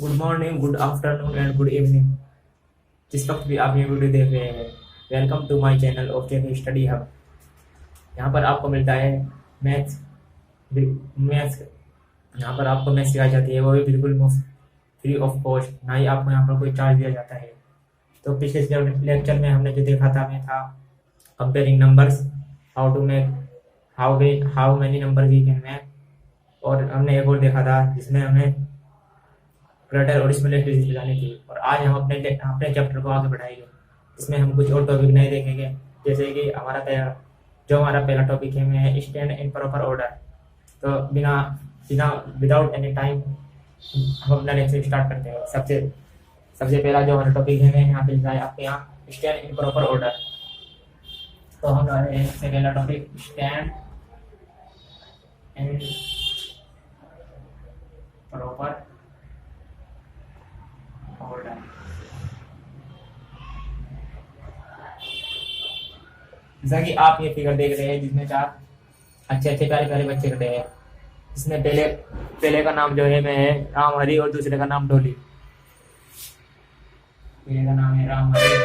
Good morning, good afternoon and good evening. जिस वक्त भी आप ये वीडियो देख रहे हैं, welcome to my channel objective study hub. यहाँ पर आपको मिलता है मैथ्स। मैथ्स यहाँ पर आपको मैथ्स सिखाई जाती है, वो भी बिल्कुल मुफ्त, फ्री ऑफ कॉस्ट। ना ही आपको यहाँ पर कोई चार्ज दिया जाता है। तो पिछले लेक्चर में हमने जो देखा था, मैं था comparing numbers, how to make how many number we can make. और हमने एक और देखा था जिसमें हमें ग्रेटर और स्मॉलेस्ट डिजिट बतानी थी। और आज हम अपने चैप्टर को आगे बढ़ाएंगे। इसमें हम कुछ और टॉपिक नहीं देखेंगे, जैसे कि हमारा पहला टॉपिक है में स्टैंड इन प्रॉपर ऑर्डर। तो बिना बिना विदाउट एनी टाइम हम अपना लेक्चर स्टार्ट करते हैं। सबसे पहला जो हमारा टॉपिक है यहाँ पे है आपके यहाँ स्टैंड इन प्रॉपर ऑर्डर। तो हम सबसे पहला topic stand in proper order. जैसा कि आप ये फिगर देख रहे हैं, जिसमें चार अच्छे प्यारे प्यारे बच्चे खड़े हैं। इसमें पहले का नाम जो है मैं है राम हरी और दूसरे का नाम डोली। पहले का नाम है राम हरी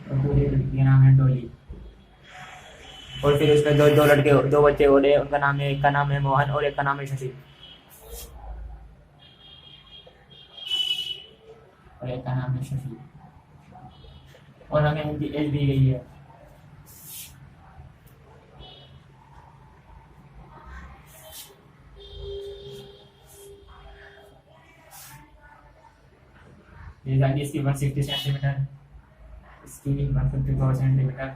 और दूसरी लड़की का नाम है डोली। और फिर उसमें दो बच्चे और हैं, उनका नाम है, एक का नाम है मोहन और एक का नाम है शशि और एक का नाम है शशि। और हमें इनकी एज दी गई है। ये जाएगी इसकी 160 सेंटीमीटर, इसकी 154 सेंटीमीटर।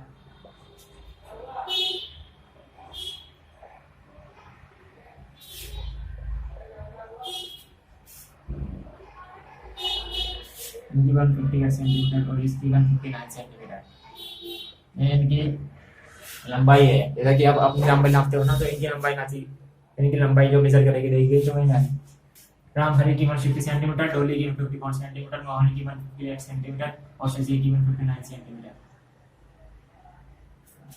इनकी 150 सेंटीमीटर और इसकी 159 सेंटीमीटर। ये इनकी लंबाई है। जैसा कि आप अपनी लंबाई नापते हो ना, तो इनकी लंबाई नाची, इनकी लंबाई जो मेजर करेगी देगी तो मैं जाने। राम हरी की 160 सेंटीमीटर, डोली की 154 सेंटीमीटर, मोहन की 158 सेंटीमीटर और शशि की 159 सेंटीमीटर।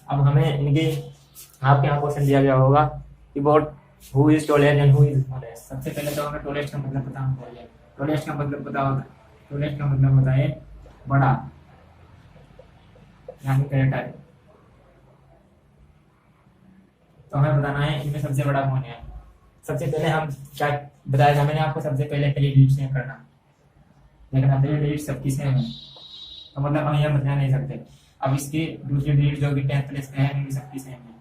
अब हमें इनके आपके यहाँ क्वेश्चन दिया गया होगा कि boat who is tallest and who is smallest. सबसे पहले तो हमें टॉलेस्ट का मतलब पता होना चाहिए। टॉलेस्ट का मतलब होता है बड़ा, यानी ग्रेटर। तो हमें बताना है इनमें सबसे बड़ा कौन है। सबसे पहले हम क्या बताया था मैंने आपको, सबसे पहले डिजिट सेम करना, देखना पहले डिजिट सबकी सेम है, तो मतलब हम यह बता नहीं सकते। अब इसकी दूसरी डिजिट जो कि 10 प्लस है, इनकी सबकी सेम है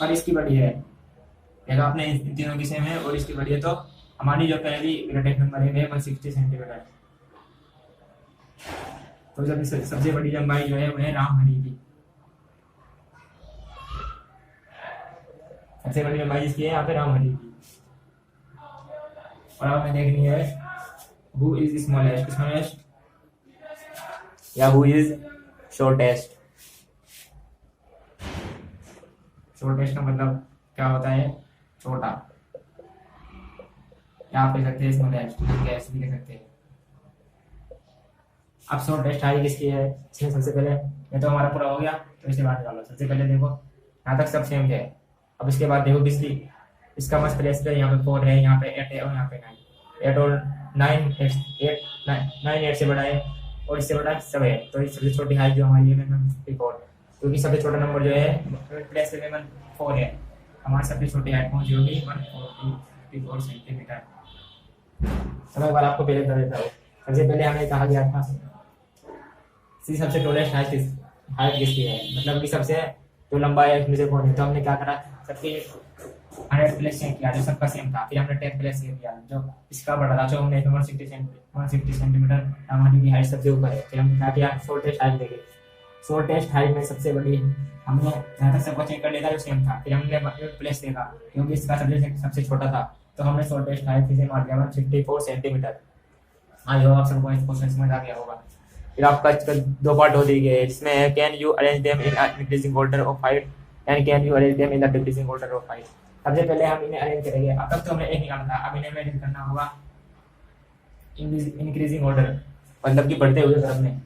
और इसकी बड़ी है। देखा आपने, इन तीनों की सेम है और इसकी बड़ी है। तो हमारी जो पहली ग्रेटेस्ट नंबर है 160 सेंटीमीटर। तो जब सबसे बड़ी लंबाई जो है वह है राम हरी की। सबसे बड़ी लंबाई इसकी है यहाँ पे राम हरी की। और अब हमें देखनी है हु इज स्मॉलेस्ट या हु इज शॉर्टेस्ट। शॉर्टेस्ट का मतलब क्या होता है, छोटा। या आप कह सकते हैं स्मॉलेस्ट, ऐसे भी कह सकते हैं। अब शॉर्टेस्ट हाई किसकी है, इसमें सबसे पहले ये तो हमारा पूरा हो गया, तो इसे बाहर निकालो। सबसे पहले देखो यहाँ तक सब सेम है। अब इसके बाद देखो किसकी, इसका मस्त प्लेस पे यहाँ पे 4 है, यहाँ पे 8 है और यहाँ पे 9। 8 और 9 8 से बड़ा है और इससे बड़ा 7 है। तो सबसे छोटी हाइट जो हमारी है 154, क्योंकि सबसे छोटा नंबर जो है प्लेस पे 104 है। हमारी सबसे छोटी हाइट पहुंची होगी 154 सेंटीमीटर। तो मैं एक बार आपको पहले बता देता हूँ। सबसे पहले हमें कहा गया था सबसे टॉलेस्ट हाइट किसकी है, मतलब कि सबसे जो लंबा है उसमें से कौन है। तो हमने क्या करा, सबके 100 प्लेस चेक किया जो सबका सेम था। फिर हमने 10 प्लेस चेक किया जो इसका बड़ा था, जो हमने 160 सेंटीमीटर हमारी की हाइट सबसे ऊपर है। फिर हमने क्या किया, शॉर्टेस्ट हाइट देखे। शॉर्टेस्ट हाइट में सबसे बड़ी हमने जहाँ तक सबको चेक कर लिया था जो सेम था। फिर हमने प्लेस देखा क्योंकि इसका सबसे छोटा था, तो हमने शॉर्टेस्ट हाइट से मार दिया 154 सेंटीमीटर। हाँ जो आप सबको इस क्वेश्चन समझ आ गया होगा। फिर आपका दो पार्ट हो दिए गए, जिसमें है can you arrange them in increasing order of 5 and can you arrange them in the decreasing order of 5। सबसे पहले हम इन्हें अरेंज करेंगे। अब तक तो हमने एक निकाला था, अब इन्हें अरेंज करना होगा इंक्रीजिंग ऑर्डर, मतलब कि बढ़ते हुए क्रम में।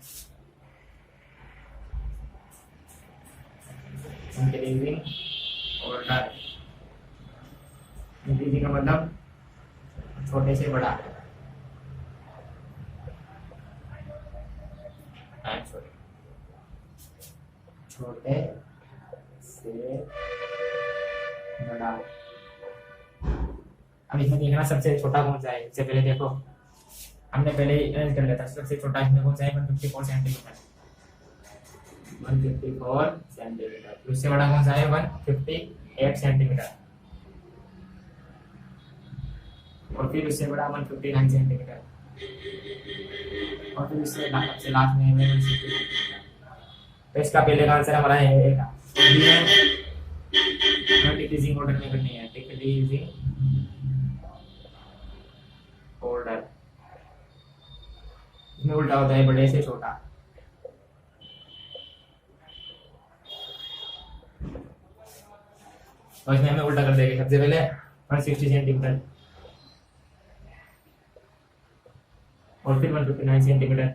इंक्रीजिंग ऑर्डर, इंक्रीजिंग का मतलब छोटे से बड़ा, सॉरी, छोटे से बड़ा। अब इसमें देखना सबसे छोटा कौन सा है। इससे पहले देखो हमने पहले अरेंज कर लिया था, सबसे छोटा इसमें कौन सा है 154 सेंटीमीटर, 154 सेंटीमीटर। उससे बड़ा कौन सा है 158 सेंटीमीटर, और फिर उससे बड़ा 159 सेंटीमीटर, और फिर उससे लास्ट में 160 सेंटीमीटर। तो इसका पहले का आंसर हमारा है ए का, डिक्रीजिंग ऑर्डर में करनी है, डिक्रीजिंग ऑर्डर। इसमें उल्टा होता है बड़े से छोटा। और इसमें हमें उल्टा कर देंगे, सबसे पहले 160 सेंटीमीटर और फिर 159 सेंटीमीटर।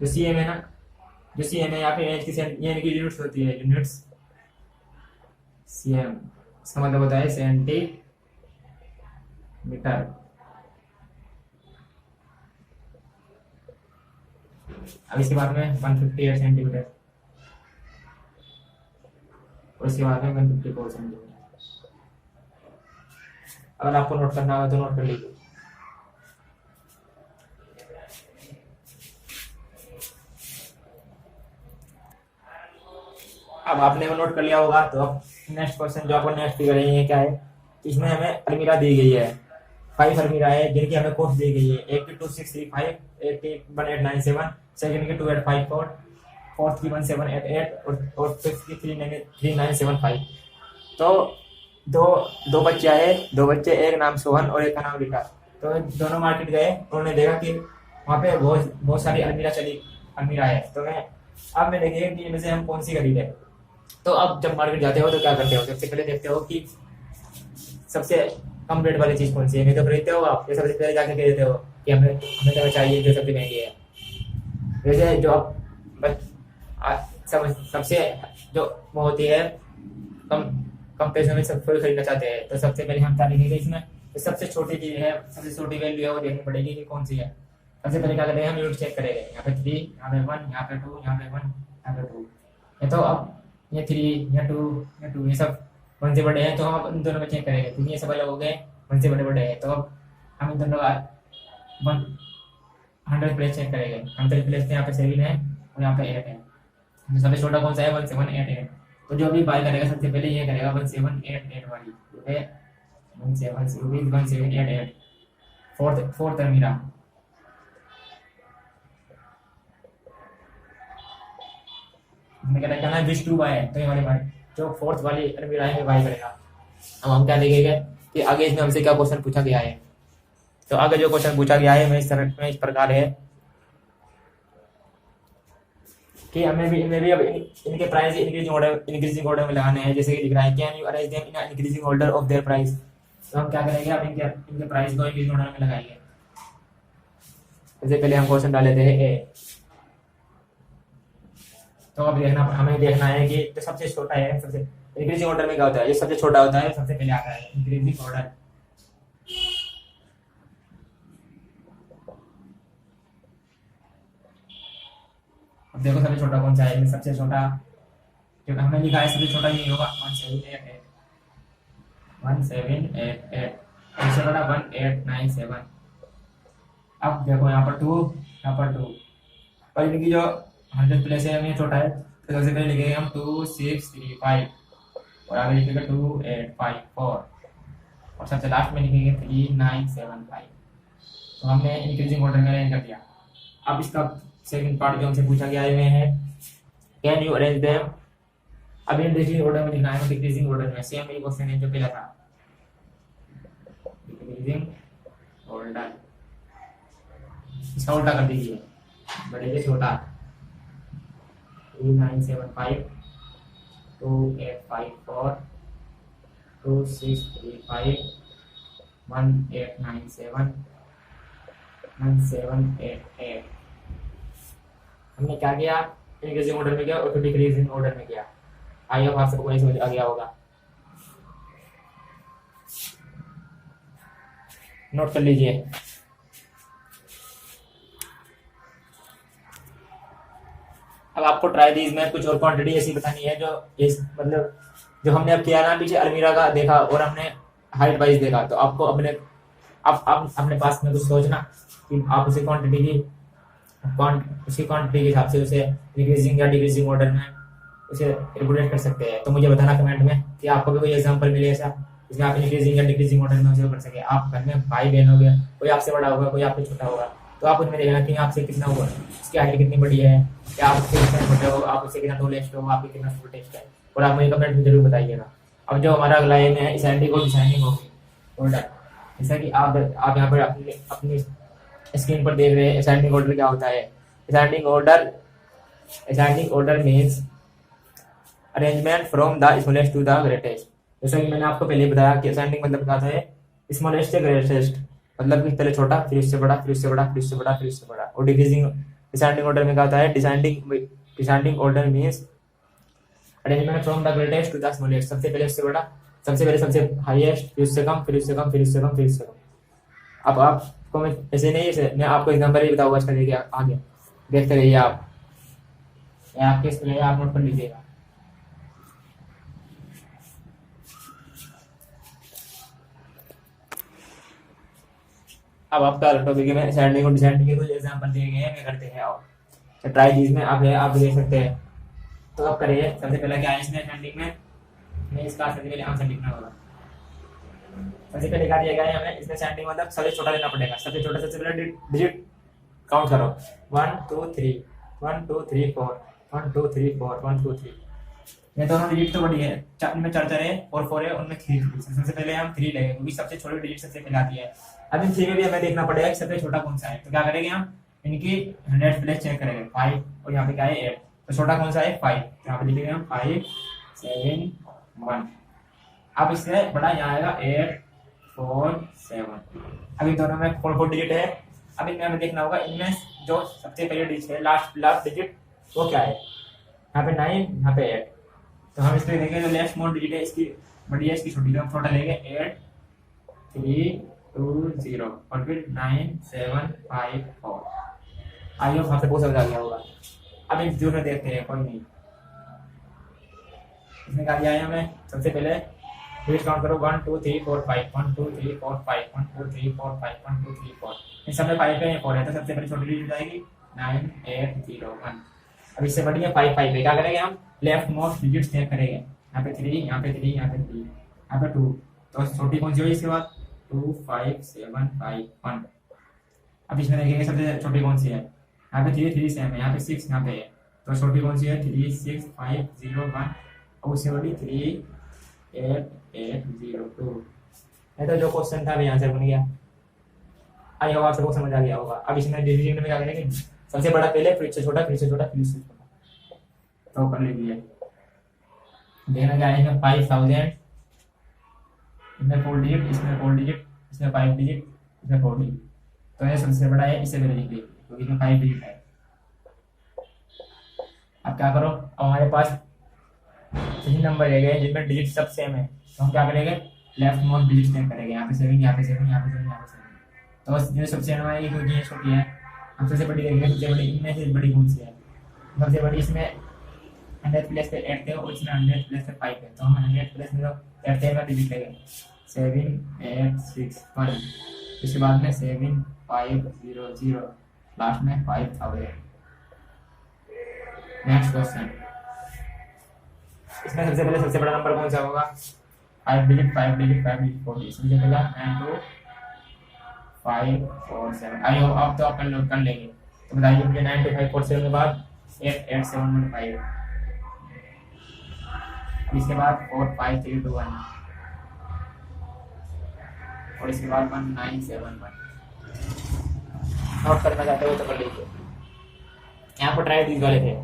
जो सीएम है ना, जो सीएम है यहाँ पे इंच की ये इनकी यूनिट्स होती है, यूनिट्स सीएम, इसका मतलब होता है सेंटीमीटर। अब इसके बाद में 158 सेंटीमीटर और इसके बाद में 154 सेंटीमीटर। अगर आपको नोट करना हो तो नोट कर लीजिए। अब आपने वो नोट कर लिया होगा, तो अब नेक्स्ट क्वेश्चन जो आपको नेक्स्ट फिगर है ये क्या है, इसमें हमें अलमीरा दी गई है, 5 अलमीरा है जिनकी हमें कॉस्ट दी गई है। एक की 2635, एक की 1897, सेकंड की 2854, फोर्थ की 1788 और फिफ्थ की 3975। तो दो बच्चे आए, दो बच्चे, एक नाम सोहन और एक का नाम रिका। तो दोनों मार्केट गए, उन्होंने देखा कि वहाँ पे बहुत सारी अलमीरा है। तो अब मैं देखिए कि इनमें से हम कौन सी खरीदे। तो अब जब मार्केट जाते हो तो क्या करते हो, सबसे पहले देखते हो कि सबसे कम रेट वाली चीज कौन सी है। नहीं तो खरीदते हो आप, ये सबसे पहले जाके कह देते हो कि हमें तो चाहिए जो सबसे महंगी है। वैसे जो सबसे जो वो होती है कम पैसों में सब कोई खरीदना चाहते हैं, तो सबसे पहले हम क्या देखेंगे इसमें, तो सबसे छोटी चीज है, सबसे छोटी वैल्यू है वो देखनी पड़ेगी कि कौन सी है। सबसे पहले क्या करेंगे, हम यूनिट चेक करेंगे। यहाँ पे 3, यहाँ पे 1, यहाँ पे 2, यहाँ पे 1, यहाँ पे 2। ये तो अब ये 3 या 2 ये सब 1 से बड़े हैं, तो हम इन दोनों में चेक करेंगे क्योंकि ये सब अलग हो गए, 1 से बड़े हैं। तो अब हम इन दोनों 100 प्लेस चेक करेंगे। 100 प्लेस यहाँ पे 7 है और यहाँ पे 8 है। तो सबसे छोटा कौन सा है 1788। तो जो भी बाय करेगा सबसे पहले ये करेगा 1788 वाली, 1788 फोर्थ अलमीरा। कहना है विश टू बाय, तो ये वाली बाय जो फोर्थ वाली अलमीरा है बाय करेगा। अब हम क्या देखेंगे कि आगे इसमें हमसे क्या क्वेश्चन पूछा गया है। तो आगे जो क्वेश्चन पूछा गया है इस प्रकार है कि हमें भी अब इनके प्राइस इंक्रीजिंग ऑर्डर में लगाने हैं। जैसे कि लिख रहा है can you arrange them in increasing order of their price. तो हम क्या करेंगे, अब इनके प्राइस को इंक्रीजिंग ऑर्डर में लगाएंगे। जैसे पहले हम क्वेश्चन डाले थे ए, तो अब हमें देखना है कि जो सबसे छोटा है, सबसे इंक्रीजिंग ऑर्डर में क्या होता है, जो सबसे छोटा होता है सबसे पहले आता है इंक्रीजिंग ऑर्डर। अब देखो सबसे छोटा कौन सा है, सबसे छोटा जो हमें लिखा है सबसे छोटा ये होगा 1788, 1788। सबसे बड़ा 1897। अब देखो यहाँ पर 2, यहाँ पर 2, और इनकी जो 100 प्लेस है हमें छोटा है, तो सबसे पहले लिखेंगे हम 2635 और आगे लिखेंगे 2854 और सबसे लास्ट में लिखेंगे 3975। तो हमने इंक्रीजिंग ऑर्डर में अरेंज कर दिया। अब इसका सेकंड पार्ट जो हमसे पूछा गया है कैन यू अरेंज देम। अब इंक्रीजिंग ऑर्डर में लिखना है, डिक्रीजिंग ऑर्डर में। सेम यही क्वेश्चन है जो पहला था, डिक्रीजिंग ऑर्डर। इसका उल्टा कर दीजिए, बड़े से छोटा 3975, 2854, 2635, 1897, 1788। हमने क्या किया, इंक्रीजिंग ऑर्डर में किया और फिर डिक्रीजिंग ऑर्डर में किया। आई होप आप सबको समझ आ गया होगा। नोट कर लीजिए। अब आपको ट्राई दीज में कुछ और क्वांटिटी ऐसी बतानी है जो इस मतलब जो हमने अब किया ना पीछे अलमीरा का देखा और हमने हाइट वाइज देखा, तो आपको अपने आप अपने पास में कुछ सोचना कि आप उसी क्वांटिटी की उसी क्वांटिटी के हिसाब से उसे इंक्रीजिंग या डिक्रीजिंग ऑर्डर में उसे रेगुलेट कर सकते हैं। तो मुझे बताना कमेंट में कि आपको भी कोई एग्जांपल मिले ऐसा जिसमें आप इंक्रीजिंग या डिक्रीजिंग ऑर्डर में उसे कर सके। आप घर में भाई बहन हो गया, कोई आपसे बड़ा होगा कोई आपसे छोटा होगा, तो आप उसमें देखना कि आपसे कितना हुआ, उसकी हाइट कितनी बड़ी है, क्या आप उससे कितना छोटे हो, आप उससे कितना टॉलेस्ट हो, आपकी कितना शॉर्टेस्ट है, और आप मुझे कमेंट में जरूर बताइएगा। अब जो हमारा अगला एम है असेंडिंग और डिसेंडिंग ऑर्डर, जैसा कि आप यहाँ पर अपनी स्क्रीन पर देख रहे हैं असेंडिंग ऑर्डर क्या होता है। Ascending order means arrangement from the smallest to the greatest. जैसा कि मैंने आपको पहले बताया कि असेंडिंग मतलब क्या है, स्मॉलेस्ट से ग्रेटेस्ट, मतलब कि पहले छोटा फिर उससे बड़ा फिर उससे बड़ा फिर उससे बड़ा फिर उससे बड़ा। और डिसेंडिंग ऑर्डर में क्या होता है, descending order means arrangement from the greatest to the smallest, सबसे पहले उससे बड़ा, सबसे पहले सबसे हाईएस्ट, फिर उससे कम फिर उससे कम फिर उससे कम फिर उससे कम। अब आपको मैं ऐसे नहीं है, मैं आपको एग्जांपल ही बताऊंगा इसका, देखिए आगे देखते रहिए आप, आपके इसके आप नोट कर लीजिएगा। अब आपका टॉपिक में असेंडिंग और डिसेंडिंग के कुछ एग्जांपल दिए गए हैं, मैं करते हैं और ट्राई चीज में आप देख सकते हैं। तो अब करिए, सबसे पहले क्या है इसमें असेंडिंग में इसका सबसे पहले आंसर लिखना होगा। सबसे पहले क्या दिया गया है हमें, इसमें असेंडिंग मतलब सबसे छोटा लेना पड़ेगा, सबसे छोटा सबसे पहले डिजिट काउंट करो, 1 2 3 1 2 3 4 1 2 3 4 1 2 3। ये दोनों डिजिट तो बड़ी है, इनमें 4 4 है और 4 है, उनमें 3 सबसे पहले हम 3 लेंगे क्योंकि सबसे छोटी डिजिट सबसे पहले आती है। अब इन 3 में भी हमें देखना पड़ेगा कि सबसे छोटा कौन सा है, तो क्या करेंगे हम इनकी 100 प्लेस चेक करेंगे, 5 और यहाँ पे क्या है 8, तो छोटा कौन सा है 5, यहाँ पे लिखेंगे हम 5 7 1। अब इससे बड़ा यहाँ आएगा 8 4 7। अब इन दोनों में 4 डिजिट है। अब इनमें हमें देखना होगा इनमें जो सबसे पहले डिजिट है लास्ट डिजिट वो क्या है, यहाँ पे 9 यहाँ पे 8, तो हम इसको देखेंगे जो लेफ्ट मोस्ट डिजिट है इसकी बड़ी है इसकी छोटी, तो हम छोटा लेंगे 8 3 2 0 और फिर 9 7 5 4। आइए आपसे बहुत समझ आ गया होगा। अब इन दोनों देखते हैं, कोई नहीं इसमें क्या दिया है हमें, सबसे पहले डिजिट काउंट करो 1 2 3 4 5 1 2 3 4 5 1 2 3 4 5 1 2 3 4। इन सब में 5 है 4 है, तो सबसे पहले छोटी डिजिट आएगी 9 8 0 1। अब इससे बड़ी है 5 5 है, क्या करेंगे हम लेफ्ट मोस्ट डिजिट चेक करेंगे, यहाँ पे 3 यहाँ पे 3 यहाँ पे 3 यहाँ पे 2, तो छोटी कौन सी हुई इसके बाद 2 5 7 5 1। अब इसमें देखेंगे सबसे छोटी कौन सी है, यहाँ पे 3 3 सेम है, यहाँ पे 6 यहाँ पे है, तो छोटी कौन सी है 3 6 5 0 1, और उससे बड़ी 3 8 8 0 2। ये तो जो क्वेश्चन था आंसर बन गया। आई होगा आपको समझ आ गया होगा। अब इसमें डिवीजन में क्या करेंगे, सबसे बड़ा पहले फिर से छोटा फिर से छोटा फिर से छोटा, तो कर लीजिए। देखना क्या है 5000, इसमें 4 डिजिट इसमें 4 डिजिट इसमें 5 डिजिट इसमें 4 डिजिट, तो ये सबसे बड़ा है, इसे पहले लिख लीजिए क्योंकि इसमें 5 डिजिट है। अब क्या करो, अब हमारे पास सही नंबर रह गए जिनमें डिजिट सब सेम है, तो हम क्या करेंगे लेफ्ट मोस्ट डिजिट चेक करेंगे, यहाँ पे 7 यहाँ पे 7 यहाँ पे 7 यहाँ पे 7, तो बस ये सबसे सेम आएगी क्योंकि ये छोटी है। हम सबसे बड़ी देखेंगे, सबसे बड़ी इनमें से बड़ी कौन सी है, सबसे बड़ी इसमें 100 प्लस पे 8 थे और इसमें 100 प्लस पे 5 है, तो हम 100 प्लस में 8 थे में डिजिट लेंगे 7 8 6 1, इसके बाद में 7 5 0 0, लास्ट में 5000। नेक्स्ट क्वेश्चन, इसमें सबसे पहले सबसे बड़ा नंबर कौन सा होगा, 5 डिजिट 5 डिजिट 5 डिजिट 4 डिजिट, सबसे पहला 9 2 5 4 7। आई होप आप तो अपन लोग कर लेंगे, तो बताइए मुझे 9 2 5 4 7 के बाद 8 8 7 1 5, इसके बाद 4 5 3 2 1, और इसके बाद 1 9 7 1। नोट करना चाहते हो तो कर लीजिए, यहाँ पर ट्राई दीज वाले थे।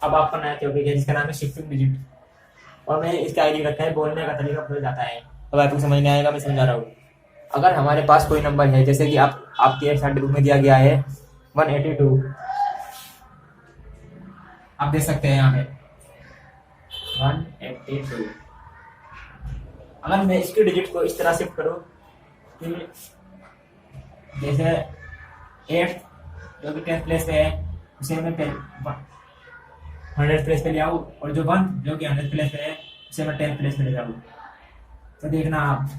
अब आपका नया टॉपिक है जिसका नाम है शिफ्टिंग डिजिट, और मैंने इसका आईडी रखा है बोलने का तरीका बदल जाता है, अब आपको समझ नहीं आएगा मैं समझा रहा हूँ। अगर हमारे पास कोई नंबर है, जैसे कि आपके एक्सरसाइज बुक में दिया गया है 182, आप देख सकते हैं यहाँ पे 182। अगर मैं इसकी डिजिट को इस तरह शिफ्ट करूं कि जैसे 8 जो कि 10th प्लेस पे है उसे मैं 100 प्लेस पे ले आऊँ, और जो 1 जो कि 100 प्लेस पे है उसे मैं 10th प्लेस पे ले जाऊँ। तो देखना आप,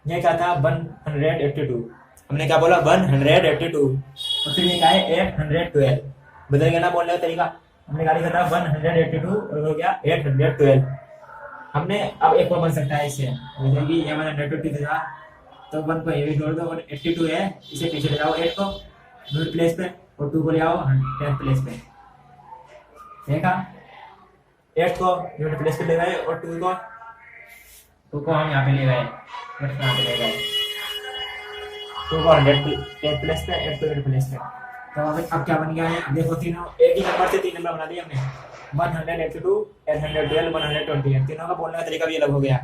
ये क्या था 182, हमने क्या बोला 182, और फिर ये क्या है 812, बदल गया ना बोलने का तरीका। हमने क्या लिखा था 182 और हो गया 812। हमने अब एक और बन सकता है इससे, जैसे कि ये 122 था तो 1 को ये भी जोड़ दो, और 82 है इसे पीछे ले जाओ 8 को मिड प्लेस पे, और 2 को ले आओ 10th प्लेस पे। देखा 8 को मिड प्लेस पे ले गए, और 2 को हम यहाँ पे ले गए, यहाँ पे ले गए 2 को 10th प्लेस पे, 8 को मिड प्लेस पे। तो अब क्या बन गया है, देखो तीनों एक ही नंबर से 3 नंबर बना दिए हमने, 182, 812, 120। तीनों का बोलने का तरीका भी अलग हो गया।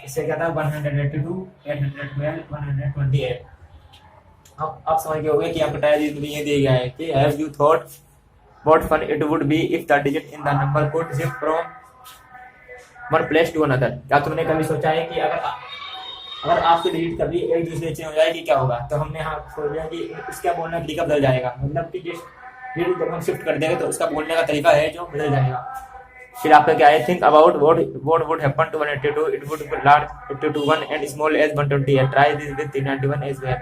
इससे क्या था 182, 812, 128। अब समझ गए होंगे कि आपको टाइप में ये दिया गया है कि have you thought what fun it would be if the digit in the number could shift from one place to another. क्या तुमने कभी सोचा है कि अगर आपकी डिजिट कभी एक दूसरे चेंज हो जाएगी क्या होगा? तो हमने यहाँ सोच लिया कि उसका बोलने का तरीका बदल जाएगा, मतलब कि डिजिट जब हम शिफ्ट कर देंगे तो उसका बोलने का तरीका है जो बदल जाएगा। फिर आपका क्या है, think about what would happen to 182, it would be large 81 and small as 128। Try this with 391 as well.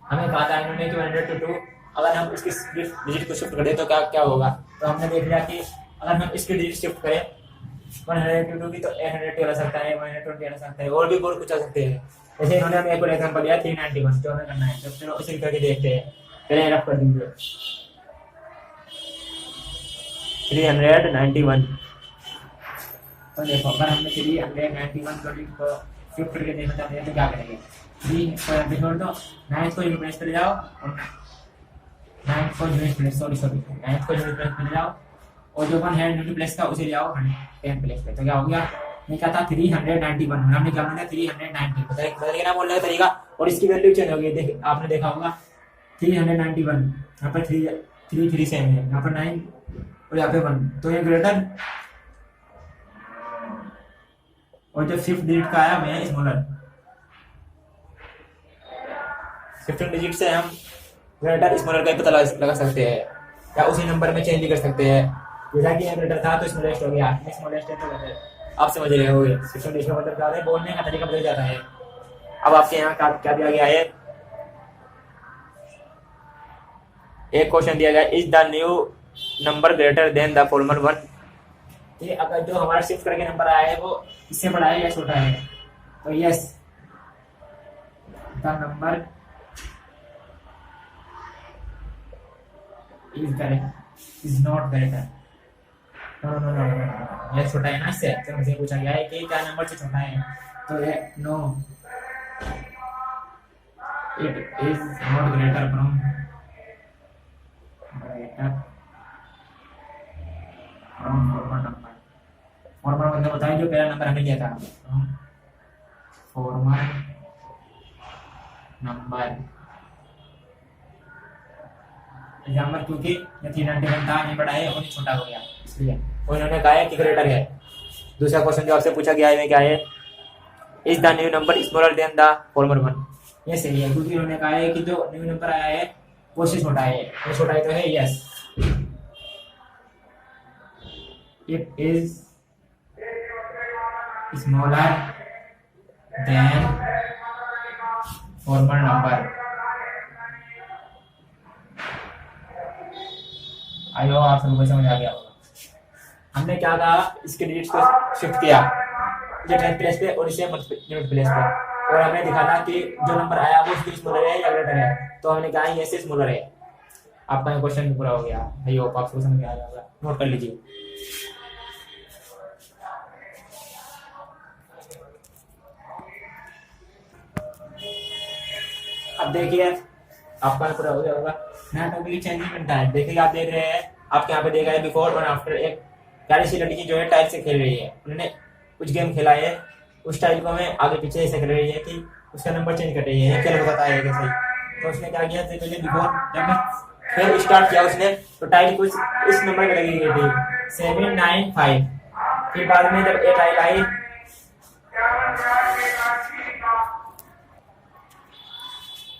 हमें कहा था इन्होंने कि 182 अगर हम इसकी डिजिट को शिफ्ट कर दें तो क्या होगा? तो हमने देख लिया कि अगर हम इसकी डिजिट शिफ्ट करें 182 की तो 812 आ सकता है, 120 आ सकता है, और भी बहुत कुछ आ सकते हैं। जैसे इन्होंने हमें एक और एग्जांपल दिया 391, जो हमें करना है। तो चलो इसे करके देखते हैं। पहले रफ कर दीजिए 391। तो देखो अगर हमने 391 को शिफ्ट करके देखना चाहते हैं तो क्या करेंगे? 3 को यहाँ पे छोड़ दो, 9 को यूनिट प्लेस पे ले जाओ, और 9 को यूनिट प्लेस 9 को यूनिट प्लेस पे ले जाओ, और जो 1 है यूनिट प्लेस का उसे ले आओ 10 प्लेस पे। तो क्या हो गया? ये क्या था 391, हमने क्या बनाया 390। बदल गया ना बोलने का तरीका, और इसकी वैल्यू चेंज हो गई। आपने देखा होगा 391 यहाँ पर 3 सेम है, यहाँ पर 9 और यहाँ पे 1, तो ये ग्रेटर, और जब शिफ्ट डिजिट का आया मैं स्मॉलर, शिफ्टिंग डिजिट से हम ग्रेटर स्मॉलर का पता लगा सकते हैं, या उसी नंबर में चेंज भी कर सकते हैं। जैसा कि ग्रेटर था तो स्मॉलेस्ट हो गया, स्मॉलेस्ट है तो ग्रेटर। आप समझ रहे होंगे शिफ्टिंग डिजिट का मतलब क्या है, बोलने का तरीका बदल जाता है। अब आपके यहाँ क्या दिया गया है, एक क्वेश्चन दिया गया, is the new number greater than the former one. ये अगर जो हमारा शिफ्ट करके नंबर आया है वो इससे बड़ा है या छोटा है? तो yes, the number is correct, is not greater. No, ये छोटा है ना इससे। तो मुझे पूछा गया है कि क्या नंबर से छोटा है, तो ये no, it is not greater from former number. Former मतलब बताइए जो पहला नंबर हमने लिया था, फॉर्मर नंबर एग्जाम्पल, क्योंकि 391 था, ये बड़ा है और ये छोटा हो गया इसलिए। और इन्होंने कहा है कि ग्रेटर है। दूसरा क्वेश्चन जो आपसे पूछा गया है क्या है, is the new number smaller than the former one. ये सही है, क्योंकि उन्होंने कहा है कि जो न्यू नंबर आया है वो से छोटा है। ये छोटा है तो है yes, it is smaller than farmer number. I hope आप सबको समझ आ गया होगा। हमने क्या कहा, इसके डिजिट्स को शिफ्ट किया ये 10th प्लेस पे और इसे यूनिट प्लेस पे, और हमें दिखाना कि जो नंबर आया वो उसकी स्मॉलर है या ग्रेटर है। तो हमने कहा ये से स्मॉलर है। आपका क्वेश्चन पूरा हो गया। आई होप आप सबको समझ आ गया होगा, नोट कर लीजिए। अब देखिए आपका पूरा हो गया होगा। नया टॉपिक चेंज नहीं बनता है। देखिए आप देख रहे हैं, आपके यहाँ पे देखा है बिफोर और आफ्टर। एक प्यारी सी लड़की जो है टाइल से खेल रही है, उन्होंने कुछ गेम खेला है, उस टाइल को हमें आगे पीछे ऐसे कर रही है कि उसका नंबर चेंज कर रही है, खेल बताता है कैसे। तो उसने क्या किया, पहले बिफोर जब खेल स्टार्ट किया उसने, तो टाइल कुछ इस नंबर पे लगी गई थी 795। फिर बाद में जब ए टाइल आई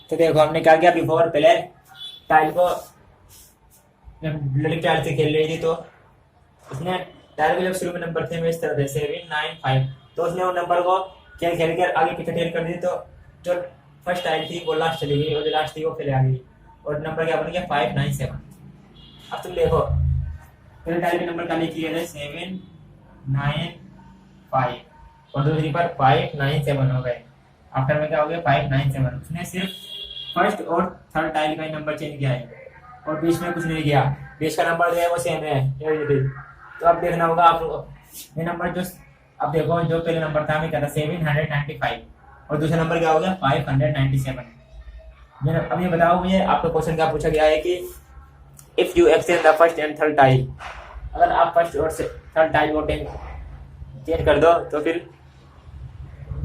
तो देखो हमने क्या किया, बिफोर पहले टाइल को जब लड़की टाइल से खेल रही थी तो उसने टाइल को जब शुरू में नंबर थे इस तरह से 795, तो उसने वो नंबर को खेल खेल कर आगे पीछे खेल कर दी, तो जो फर्स्ट टाइल थी वो लास्ट चली गई और जो लास्ट थी वो पहले आ गई और नंबर क्या बन गया 597। अब तुम देखो पहले टाइल के नंबर खाली किए थे 795 और दूसरी पर 597 हो गए। आफ्टर में क्या हो गया 597। उसने सिर्फ फर्स्ट और थर्ड टाइल का ही नंबर चेंज किया है और बीच में कुछ नहीं किया, बीच का नंबर जो है वो सेम है। तो अब देखना होगा आपको ये नंबर जो अब देखो जो पहले नंबर था हमें क्या था 795 और दूसरा नंबर क्या हो गया 597। अब ये बताओ मुझे आपका क्वेश्चन क्या पूछा गया है कि if you exchange the first and third tile, अगर आप फर्स्ट और थर्ड टाइल को चेंज कर दो तो फिर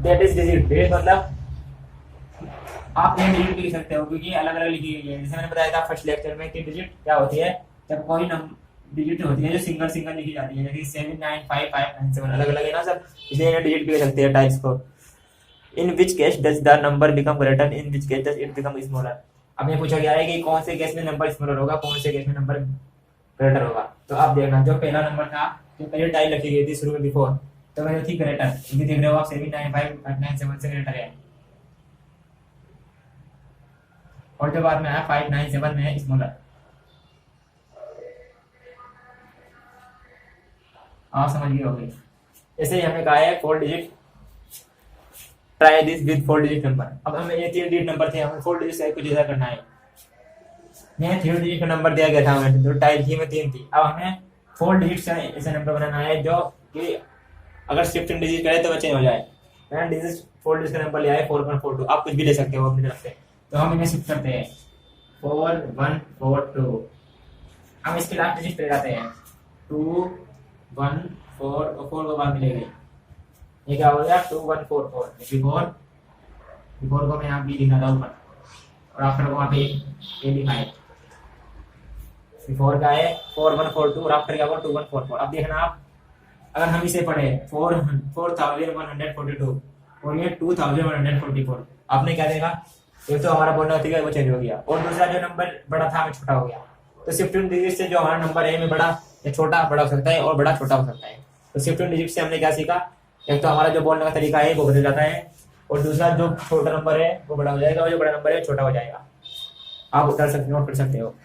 दैट इज डिजिट, मतलब आप ये डिजिट लिख सकते हो क्योंकि अलग अलग लिखी गई है। जैसे मैंने बताया था फर्स्ट लेक्चर में कि डिजिट क्या होती है, जब कोई डिजिट होती है जो सिंगल सिंगल लिखी जाती है, जैसे 79557 अलग अलग है ना सब, इसलिए इन्हें डिजिट भी लिख सकते हैं टाइप्स को। In which case does the number become greater, in which case does it become smaller. अब ये पूछा गया है कि कौन से केस में नंबर स्मॉलर होगा, कौन से केस में नंबर ग्रेटर होगा। तो आप देखना जो पहला नंबर था जो पहले टाइल रखी गई थी शुरू में बिफोर, तो वह थी ग्रेटर, क्योंकि देख रहे हो आप 79557 से ग्रेटर है, और जो बाद में आया 597 में है स्मॉलर। आप समझ गए होंगे। जैसे ही हमने कहा है 4 digit try this with 4 digit number. अब हमें ये 3 डिजिट नंबर थे, हमें 4 डिजिट से कुछ ऐसा करना है। ये 3 डिजिट का नंबर दिया गया था हमें, जो टाइल थी में 3 थी। अब हमें 4 डिजिट से ऐसा नंबर बनाना है जो कि अगर शिफ्टिंग डिजिट करे तो वो चेंज हो जाए। मैंने डिजिट 4 डिजिट का नंबर लिया है 4142, आप कुछ भी ले सकते हो अपनी तरफ से। तो हम इन्हें शिफ्ट करते हैं 4142, हम इसके लास्ट डिजिट पे जाते हैं 2 1 4 और 4 को बाद मिलेगी, ये क्या हो गया 2144। बिफोर को मैं यहाँ बी लिखा था ऊपर और आफ्टर को वहाँ पे ए लिखा है। बिफोर का है 4142 और आफ्टर क्या होगा 2144। अब देखना आप अगर हम इसे पढ़े 4142 और ये 2144, आपने क्या देखा, एक तो हमारा बोलना होता है वो चेंज हो गया और दूसरा जो नंबर बड़ा था हमें छोटा हो गया। तो शिफ्टिंग डिजिट से जो हमारा नंबर है में बड़ा या छोटा बड़ा हो सकता है और बड़ा छोटा हो सकता है। तो शिफ्टिंग डिजिट से हमने क्या सीखा, एक तो हमारा जो बोलने का तरीका है वो बदल जाता है और दूसरा जो छोटा नंबर है वो बड़ा हो जाएगा और जो बड़ा नंबर है छोटा हो जाएगा। आप उतर सकते नोट कर सकते हो।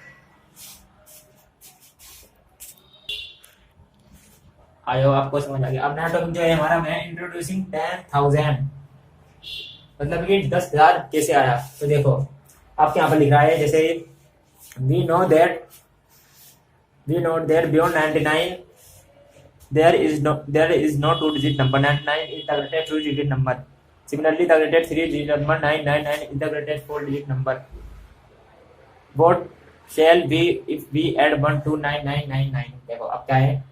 आयो आपको समझ आ गया। अब नया टॉपिक जो है हमारा मैं इंट्रोड्यूसिंग 10,000, मतलब कि 10,000 कैसे आया। तो देखो आपके यहाँ पर लिख रहा है जैसे we know that beyond 99 there is no 2-digit number. 99 is the greatest 2-digit number. Similarly, the greatest 3-digit number 999 is the greatest 4-digit number. What shall we if we add 1 to 9999? देखो अब क्या है,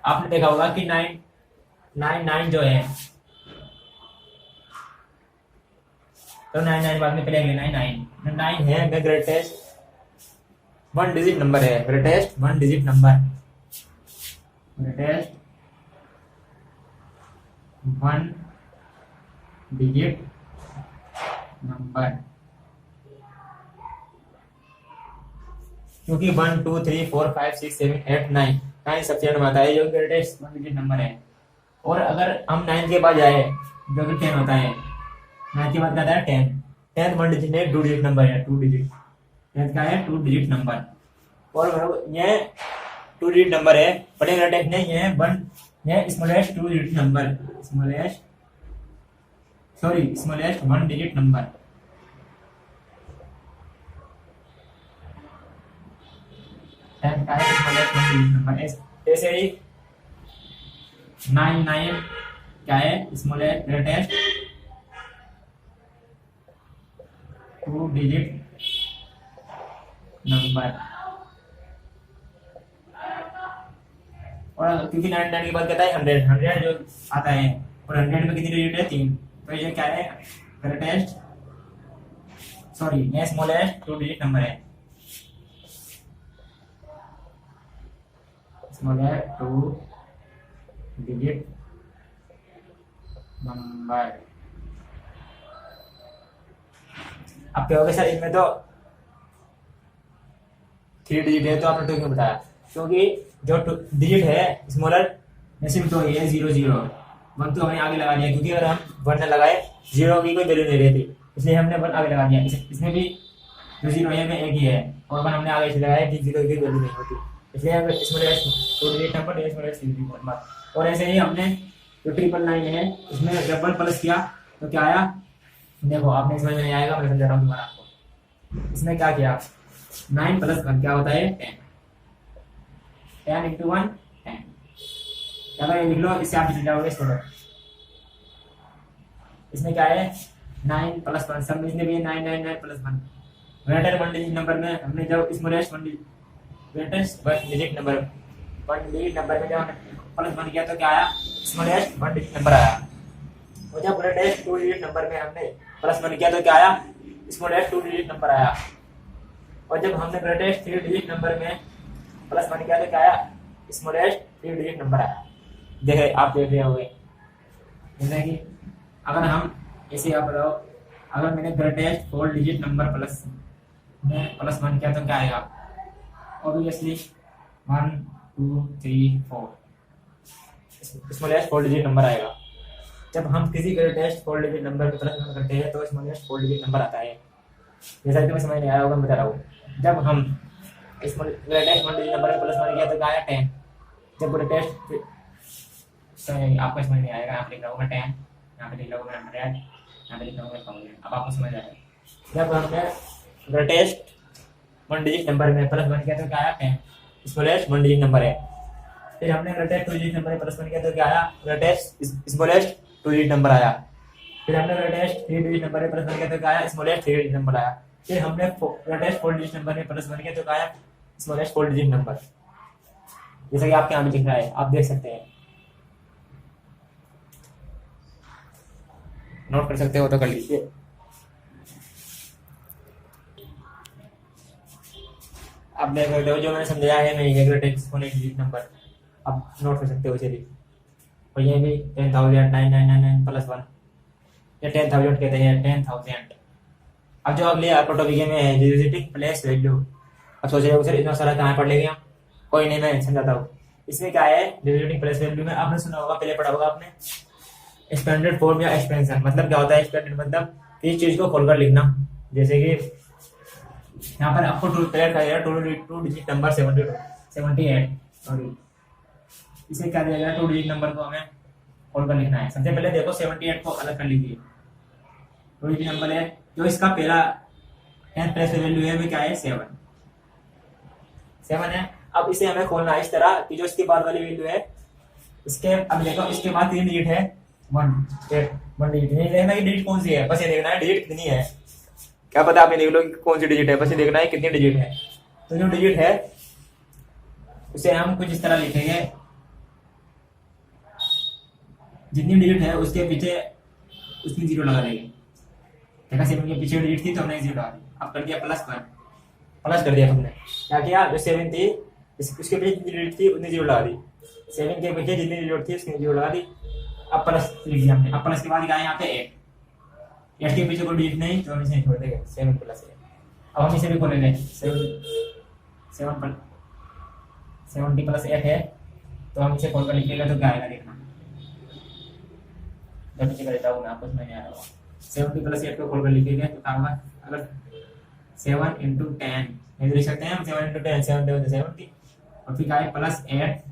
आपने देखा होगा कि 999 जो है तो 99 बाद में पहले 99 है ग्रेटेस्ट 1 डिजिट नंबर है, greatest 1 digit number, greatest 1 digit number. क्योंकि 1 2 3 4 5 6 7 8 9 सबसे ज्यादा आता है जो ग्रेटेस्ट 1 डिजिट नंबर है। और अगर हम 9 के बाद जाए जो कि 10 होता है, 9 के बाद क्या आता है 10 1 डिजिट है, 2 डिजिट नंबर है, 2 डिजिट 10 का है 2 डिजिट नंबर। और ये 2 डिजिट नंबर है, बड़े ग्रेटेस्ट नहीं है 1, ये smallest 2 digit number, smallest 1 digit number. ऐसे ही 99 क्या है स्मॉलेस्ट ग्रेटेस्ट 2 डिजिट नंबर। और क्योंकि 99 के बाद कहता है 100 जो आता है और 100 में कितनी डिजिट है 3, तो ये क्या है ग्रेटेस्ट ये स्मॉलेस्ट 2 डिजिट नंबर है, स्मॉलेस्ट 2 डिजिट नंबर। अब क्या होगा सर, इसमें तो 3 डिजिट है, तो आपने 2 क्यों बताया? क्योंकि जो डिजिट है स्मॉलर में सिर्फ 2 ही है, 0 0 1 तो हमने आगे लगा दिया, क्योंकि अगर हम 1 न लगाए 0 की कोई वैल्यू नहीं रहती, इसलिए हमने 1 आगे लगा दिया। इसमें भी जो 0 है में एक ही है, और 1 हमने आगे इसलिए लगाया कि 0 की वैल्यू नहीं होती, इसलिए हम smaller 2 digit number smaller 3 digit number. और ऐसे ही हमने जो 999 है इसमें जब 1 प्लस किया तो क्या आया, देखो आपने समझ में नहीं आएगा, मैं समझा रहा हूँ दोबारा आपको। इसमें क्या किया, 9 प्लस 1 क्या होता है 10, 10 इंटू 1 10। चलो ये लिख लो, इससे आप चल जाओगे छोड़ो। इसमें क्या है 9 प्लस 1, सब में इसमें भी 999 प्लस 1। ग्रेटर 1 डिजिट नंबर में हमने जब smallest 1 greatest 1 digit number 1 digit number में जब प्लस 1 किया तो क्या आया, स्मॉलेस्ट 1 डिजिट नंबर आया। और जब ग्रेटेस्ट 2 डिजिट नंबर में हमने प्लस 1 किया तो क्या आया, स्मॉलेस्ट 2 डिजिट नंबर आया। और जब हमने ग्रेटेस्ट 3 डिजिट नंबर में प्लस 1 किया तो क्या आया, स्मॉलेस्ट 3 डिजिट नंबर आया। देखे आप देख रहे होंगे, जैसे कि अगर हम ऐसे आप बताओ, अगर मैंने ग्रेटेस्ट 4 डिजिट नंबर प्लस 1 किया तो क्या आएगा, ऑब्वियसली 1 2 3 4 स्मॉलेस्ट 4 डिजिट नंबर आएगा। जब हम किसी ग्रेटेस्ट 4 डिजिट नंबर पे प्लस 1 करते हैं तो स्मॉलेस्ट 4 डिजिट नंबर आता है। जैसा कि मैं समझ नहीं आया होगा, मैं बता रहा हूँ। जब हम ग्रेटेस्ट 1 डिजिट नंबर पे प्लस 1 किया तो क्या आया 10। जब ग्रेटेस्ट आपको समझ नहीं आएगा, यहाँ पे लिख रहा हूँ मैं 10, यहाँ पे लिख रहा हूँ मैं 100, यहाँ पे लिख रहा हूँ मैं 1000। अब आपको समझ आएगा। जब हमने ग्रेटेस्ट 1 डिजिट नंबर में प्लस 1 किया तो क्या आया 10, स्मॉलेस्ट 1 डिजिट नंबर है। फिर हमने ग्रेटेस्ट 2 डिजिट नंबर में प्लस 1 किया तो क्या आया, ग्रेटेस्ट स्मॉलेस्ट 2 डिजिट नंबर आया। फिर हमने ग्रेटेस्ट 3 डिजिट नंबर में प्लस 1 किया तो क्या आया, स्मॉलेस्ट 3 डिजिट नंबर आया। फिर हमने ग्रेटेस्ट 4 डिजिट नंबर में प्लस 1 किया तो क्या आया, स्मॉलेस्ट 4 डिजिट नंबर। जैसा कि आपके यहाँ पे लिख रहा है, आप देख सकते हैं, नोट कर सकते हो तो कर लीजिए। आप देख सकते हो जो मैंने समझाया है, मैं ग्रेटेस्ट डिजिट नंबर आप नोट कर सकते हो। चलिए, और ये भी 10,999 प्लस 1, ये 10,000 कहते हैं, 10,000। अब जो अगले आपको टॉपिक में है डिजिटिक प्लेस वैल्यू। अब सोच रहे हो सर इतना सारा कहाँ पढ़ लेंगे हम, कोई नहीं, मैं समझाता हूँ। इसमें क्या है, डिजिटिक प्लेस वैल्यू में आपने सुना होगा, पहले पढ़ा होगा आपने, एक्सपेंडेड फॉर्म या एक्सपेंशन। मतलब क्या होता है एक्सपेंडेड, मतलब किसी चीज को खोलकर लिखना। जैसे कि यहाँ पर आपको टू डिजिट नंबर 78, सॉरी, इसे क्या दिया गया, 2 डिजिट नंबर को हमें खोलकर लिखना है। सबसे पहले देखो 78 को अलग कर लीजिए, 2 डिजिट नंबर है, जो इसका पहला 10 प्लेस वैल्यू है वो क्या है 7 है। अब इसे हमें खोलना है इस तरह कि जो इसके बाद वाली वैल्यू है, इसके अब देखो इसके बाद 3 डिजिट है, 1 डिजिट नहीं देखना कि डिजिट कौन सी है, बस ये देखना है डिजिट कितनी है। क्या पता आप ये देख लो कि कौन सी डिजिट है, बस ये देखना है कितनी डिजिट है। तो जो डिजिट है उसे हम कुछ इस तरह लिखेंगे, जितनी डिजिट है उसके पीछे उसकी 0 लगा देंगे। देखा 7 के पीछे डिजिट थी तो हमने 0 लगा दी। अब कर दिया प्लस कर दिया हमने। क्या किया, जो 7 थी उसके पीछे जितनी डिजिट थी उतनी 0 लगा दी, 7 के पीछे जितनी डिजिट थी उसकी 0 लगा दी। अब प्लस लिख दिया हमने। अब प्लस के बाद क्या है यहाँ पे 8 के पीछे कोई डिजिट नहीं तो हम इसे छोड़ देंगे, 7 प्लस 8। अब हम इसे भी खोलेंगे, 70 प्लस 8 है तो हम इसे खोलकर लिखिएगा तो क्या आएगा देखना। जब नीचे करता हूँ मैं, आपको समझ नहीं आ रहा होगा। 70 प्लस 8 को खोलकर लिखिएगा तो क्या होगा, अगर 7 इंटू 10 नहीं लिख सकते हैं हम, 7 इंटू 10 70, और फिर क्या है प्लस 8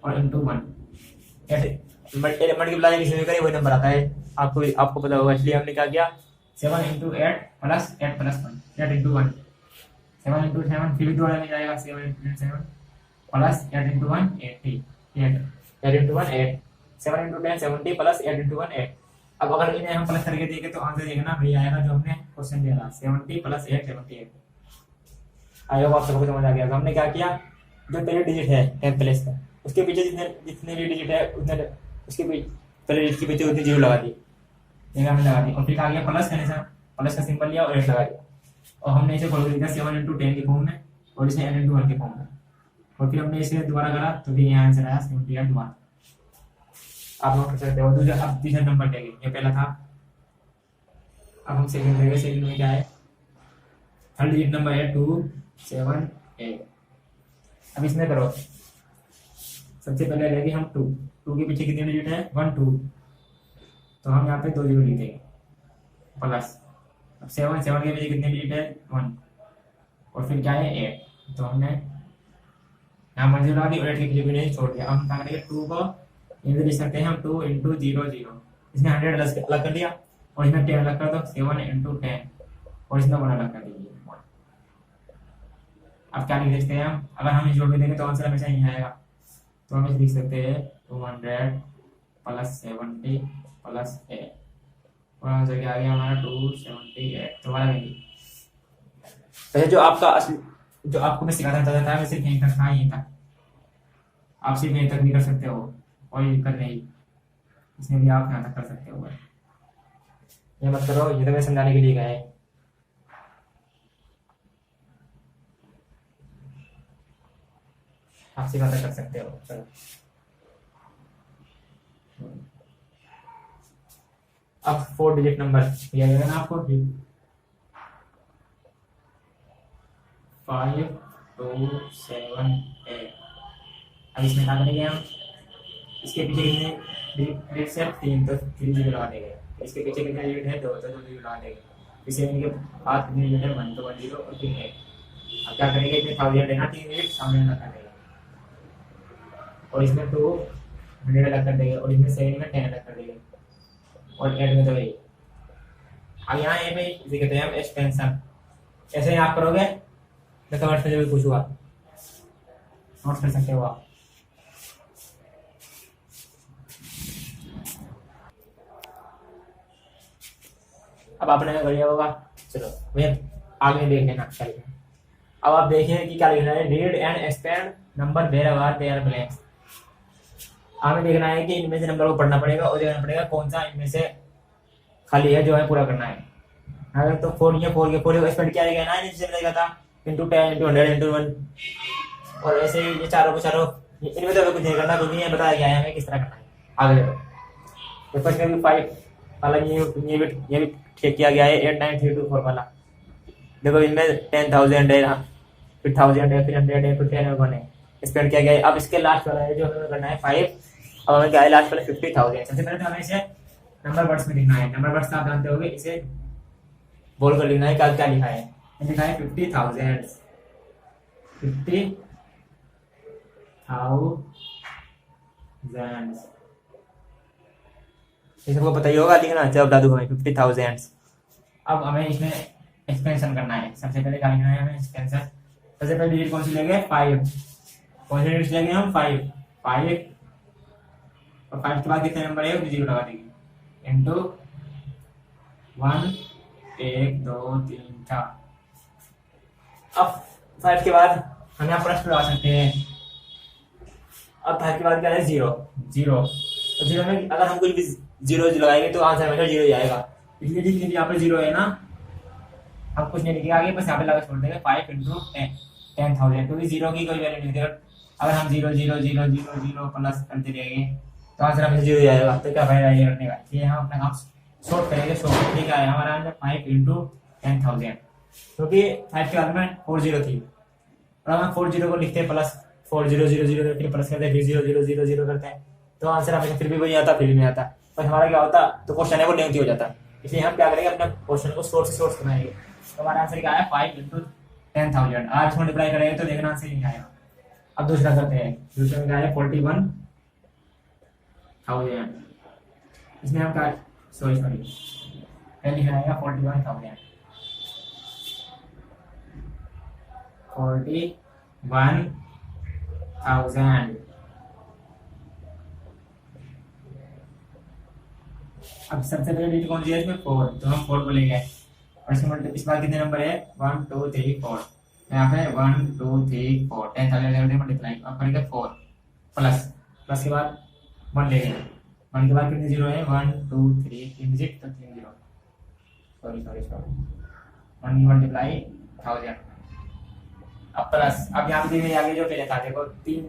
और इंटू 1 मल्टीप्लाई किसी में करें वही नंबर आता है, आपको पता होगा। इसलिए हमने क्या किया, 7 into 8 plus 8 plus 1, 8 into 1, 7 into 7, फिर भी दोबारा में जाएगा 7 into 7 plus 8 into 1 8 into 1 8, 7 into 10 70 plus 8 into 1 8। अब अगर इन्हें हम प्लस करके देखें तो आंसर देखना वही आएगा जो हमने क्वेश्चन दिया था, 70 प्लस 8 78। आई होप आप सबको समझ आ गया। तो हमने क्या किया, जो पहले डिजिट है 10 प्लेस का, उसके पीछे जितने भी डिजिट है उतने उसके पहले डिजिट के पीछे उतनी 0 लगा दी, हमने लगा दी। और फिर आ गया प्लस करने से प्लस का सिंबल लिया और 8 लगा दिया, और हमने इसे खोल दिया 7 इंटू 10 के फॉर्म में और इसे 8 इंटू 1 के फॉर्म में, और फिर हमने इसे दोबारा करा तो फिर यहाँ आंसर आया 78 दोबारा। आप नोट कर सकते हो। दूसरा अब तीसरा नंबर लेंगे, ये पहला था, अब हम सेकंड लेंगे। सेकंड में क्या है, थर्ड डिजिट नंबर है 278। अब इसमें करो, सबसे पहले लेंगे हम 2, 2 के पीछे कितने डिजिट है 1 2, तो हम यहाँ पे 2 जीरो लिखेंगे प्लस। अब 7 7 के पीछे कितने डिजिट है 1, और फिर क्या है 8, तो हमने यहाँ 1 जीरो और 8 के पीछे भी नहीं छोड़ दिया। अब हम क्या करेंगे 2 को इधर लिख सकते हैं हम 2 इंटू 0 0, इसमें 100 अलग कर दिया और इसमें 10 अलग कर दो, 7 इंटू 10, और इसमें 1 अलग कर दीजिए। अब क्या लिख सकते हैं हम, अगर हम जोड़ के देंगे तो आंसर हमेशा यही आएगा, तो हम लिख सकते हैं 200 प्लस 70 प्लस 8, और आंसर क्या आ गया हमारा 278। तो हमारा वैसे जो आपका असली, जो आपको मैं सिखाना चाहता था, मैं सिर्फ यहीं तक था, यहीं था, आप सिर्फ यहीं तक भी कर सकते हो, कोई दिक्कत नहीं, इसमें भी आप यहाँ तक कर सकते हो। ये मत करो, ये तो मैं समझाने के लिए गया है। आप सिर्फ कर सकते हो। चलो अब 4 डिजिट नंबर दिया जाएगा ना आपको, 5 2 7 8। अब इसमें क्या करेंगे हम, इसके पीछे कितने डिजिट है 3, तो 3 जीरो लगा देंगे। इसके पीछे कितने डिजिट है 2, तो 2 जीरो लगा देंगे। इसे इनके बाद कितने डिजिट है 1, तो 1 जीरो और 3 8। अब क्या करेंगे, इसमें 1000 है ना, 3 डिजिट सामने लगा देंगे, और इसमें 200 अलग कर देंगे, और इसमें 7 में 10 अलग कर देंगे, और 8 में तो वही। अब यहाँ ए में इसे कहते हैं हम एक्सपेंशन। ऐसे ही आप करोगे तो कमेंट में जब पूछूंगा, नोट कर सकते हो आप। अब आपने क्या कर लिया होगा, चलो भैया आगे देख लेना क्या लिखना है। अब आप देखिए कि क्या लिखना है, read and expand number wherever they are blanks. हमें देखना है कि इनमें से नंबर को पढ़ना पड़ेगा और देखना पड़ेगा कौन सा इनमें से खाली है जो है पूरा करना है। अगर तो 4 या 4 के 4 एक्सपेंड किया जाएगा ना, नीचे चलेगा था इंटू 10 इंटू 100 इंटू 1, और ऐसे ही ये चारों को चारों, इनमें तो कुछ नहीं करना क्योंकि ये बताया गया है हमें किस तरह करना है। आगे तो फर्स्ट में भी 5 वाला ये भी ठीक किया गया है, 89324 वाला। देखो इनमें 10,000 है, फिर 1000 है, फिर 100 है, फिर 10 है, 1 है, स्पेंड किया गया है। अब इसके लास्ट वाला है जो हमें करना है 5। अब हमें क्या है लास्ट वाला 50,000। सबसे पहले तो हमें इसे नंबर वर्ड्स में लिखना है। नंबर वर्ड्स आप जानते होंगे, इसे बोल कर लिखना है। क्या क्या लिखा है, लिखा है 50,000 50,000। ये सबको पता ही होगा लिखना, जब बता दूं हमें 50,000। अब हमें इसमें एक्सपेंशन करना है। सबसे पहले क्या लिखना है हमें, एक्सपेंशन। सबसे पहले डिजिट कौन सी लेंगे 5, कौन सी डिजिट लेंगे हम 5 5, और 5 के बाद कितने नंबर है जीरो लगा देंगे, इंटू 1 1 2 3 4। अब 5 के बाद हम यहाँ प्रश्न लगा सकते हैं। अब 5 के बाद क्या है 0 0, तो 0 में अगर हम कुछ भी 0 लगाएंगे तो आंसर हमेशा 0 ही आएगा। इसलिए जितनी भी यहाँ पे 0 है ना, हम कुछ नहीं लिखेंगे आगे, बस यहाँ पे लगा छोड़ देंगे 5 इंटू 10,000, क्योंकि 0 की कोई वैल्यू नहीं देगा। अगर हम 0 0 0 0 0 प्लस करते रहेंगे तो आंसर हमेशा 0 ही आएगा। तो क्या फायदा ये करने का, ये हम अपना काम शॉर्ट करेंगे। शॉर्ट ठीक है हमारा आंसर 5 इंटू 10,000, क्योंकि 5 के बाद में 4 0 थी, और हम 4 0 को लिखते हैं प्लस 4 0 0 0 फिर प्लस करते हैं, फिर 0 0 0 0 करते हैं, तो आंसर हमेशा फिर भी वही आता, फिर भी नहीं आता। पर हमारा क्या होता, तो क्वेश्चन है वो लेंथी हो जाता। इसलिए हम क्या करेंगे, अपने क्वेश्चन को शॉर्ट से शॉर्ट बनाएंगे। तो हमारा आंसर क्या है 5 इंटू 10,000। आज मल्टीप्लाई करेंगे तो देखना आंसर नहीं आएगा। अब दूसरा करते हैं, दूसरे में क्या है 41,000। इसमें हम क्या सॉरी पहले लिखना आएगा 41,000 41,000। अब सबसे पहले डिजिट कौन सी है इसमें 4, तो हम 4 को ले गए, और इसमें इस बार कितने नंबर है 1 2 3 4, यहाँ पे 1 2 3 4 10,000 मल्टीप्लाई। अब करेंगे 4 प्लस के बाद 1 ले गए, 1 के बाद कितने जीरो है 1 2 3 3 डिजिट, तो 3 जीरो, सॉरी 1 की मल्टीप्लाई 1000। अब प्लस, अब यहाँ पे आगे जो पहले था देखो 3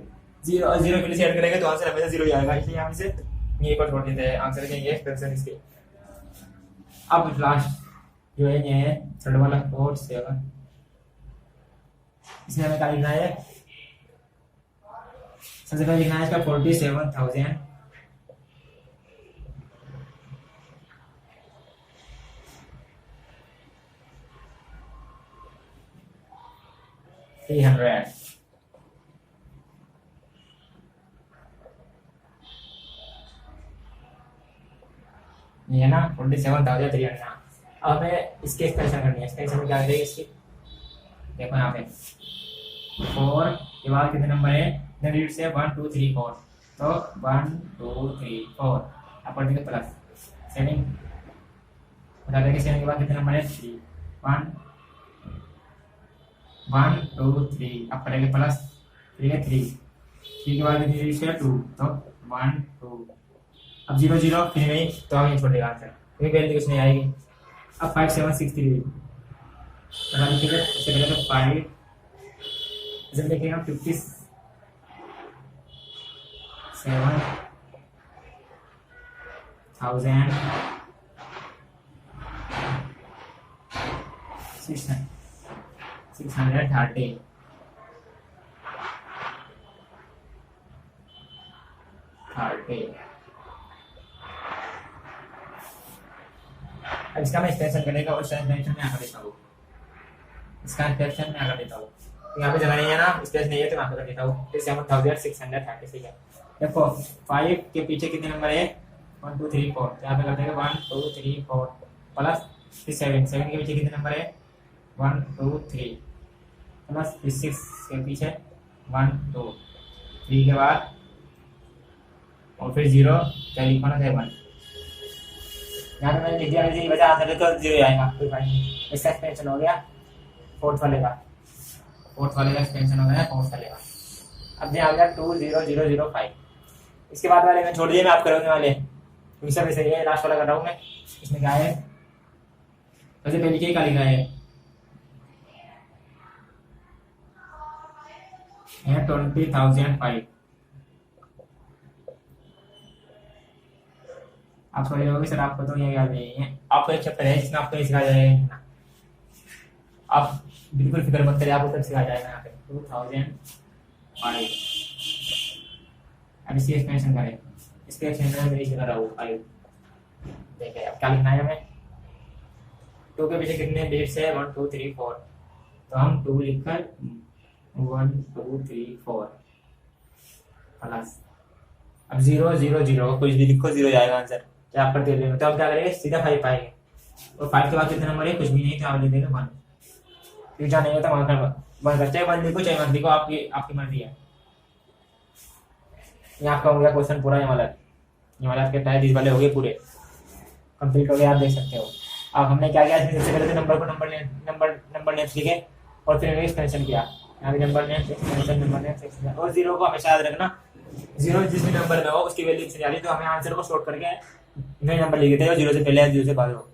0 0 के लिए ऐड करेंगे तो आंसर हमेशा 0 ही आएगा। इसलिए यहाँ से ये को छोड़ देते हैं, आंसर के ये एक्सप्रेशन इसके। अब लास्ट जो है ये है थर्ड वाला 47, इसमें हमें क्या लिखना है, सबसे पहले लिखना है इसका 47,000 300। ये है ना 47,300। अब हमें इसके एक्सपेंशन करनी है, एक्सपेंशन क्या करेंगे इसकी, देखो यहाँ पे 4 के बाद कितने नंबर है, डिजिट से 1 2 3 4, तो 1 2 3 4 अब पढ़ देंगे प्लस सेविंग, बता देंगे सेविंग के बाद कितने नंबर है 3 1 1 2 3, अब पढ़ेंगे प्लस 3 के बाद डिजिट से 2, तो 1 2, अब 0 0 फिर नहीं, तो हम ये छोड़ देगा आंसर, क्योंकि वैल्यू कुछ नहीं आएगी। अब 5763 बता दीजिए, इससे पहले तो 5 इसे देखिए हम 57 630 अब इसका मैं एक्सपेंशन करने का और एक्सपेंशन में आकर देता हूँ, इसका एक्सपेंशन में आकर देता हूँ, यहाँ पे जगह नहीं है ना, स्पेस नहीं है तो यहाँ पे कर देता हूँ, फिर 7630 है। देखो 5 के पीछे कितने नंबर है 1 2 3 4, तो यहाँ पे कर देंगे 1 2 3 4 प्लस फिर 7 के पीछे कितने नंबर है 1 2 3 प्लस फिर 6 के पीछे 1 2 3 के बाद और फिर 0 क्या लिखना है 1, यहाँ पे मैंने लिख दिया, इसी वजह आंसर तो 0 आएगा, कोई बात नहीं। इसका एक्सपेंशन हो गया फोर्थ वाले का एक्सपेंशन हो गया फोर्थ वाले का। अब ये आ गया 20005, इसके बाद वाले मैं छोड़ दिए, मैं आप करोगे वाले सब ऐसे ही है, लास्ट वाला कर रहा हूँ मैं। इसमें क्या है, सबसे पहले क्या लिखा है 20,005, आप सोच रहे होगे सर आपको तो ये याद नहीं है, आपको एक चैप्टर है जिसमें आपको ये सिखाया जाएगा, आप बिल्कुल फिक्र मत करिए, आपको सब सिखाया जाएगा यहाँ पे 2005। अब इसकी एक्सपेंशन करें, इसके एक्सपेंशन में नहीं कर रहा हूँ 5, देखिए अब क्या लिखना है हमें, 2 के पीछे कितने डिजिट्स है 1 2 3 4, तो हम 2 लिखकर 1 2 3 4 प्लस अब 0 0 0 कुछ भी लिखो 0 जाएगा आंसर, क्या आप करते हो, तो अब क्या करेंगे सीधा 5 पाएंगे, और 5 के बाद कितने नंबर है कुछ भी नहीं, तो आप लिख देंगे 1, फिर जाना नहीं होता वहां कर चाहे 1 लिखो चाहे 1 लिखो, आपकी मर्जी है। ये आपका हो गया क्वेश्चन पूरा, ये वाला के टाइप इस वाले हो गए पूरे कंप्लीट हो गए, आप देख सकते हो। अब हमने क्या किया, सबसे पहले नंबर को नंबर नेम्स लिखे और फिर एक्सपेंशन किया, यहाँ भी नंबर नेम्स एक्सपेंशन, और 0 को हमेशा याद रखना, 0 जिस भी नंबर में हो उसकी वैल्यू से जाती, तो हमें आंसर को शॉर्ट करके नए नंबर लिखे थे, और 0 से पहले 0 से बाद हो,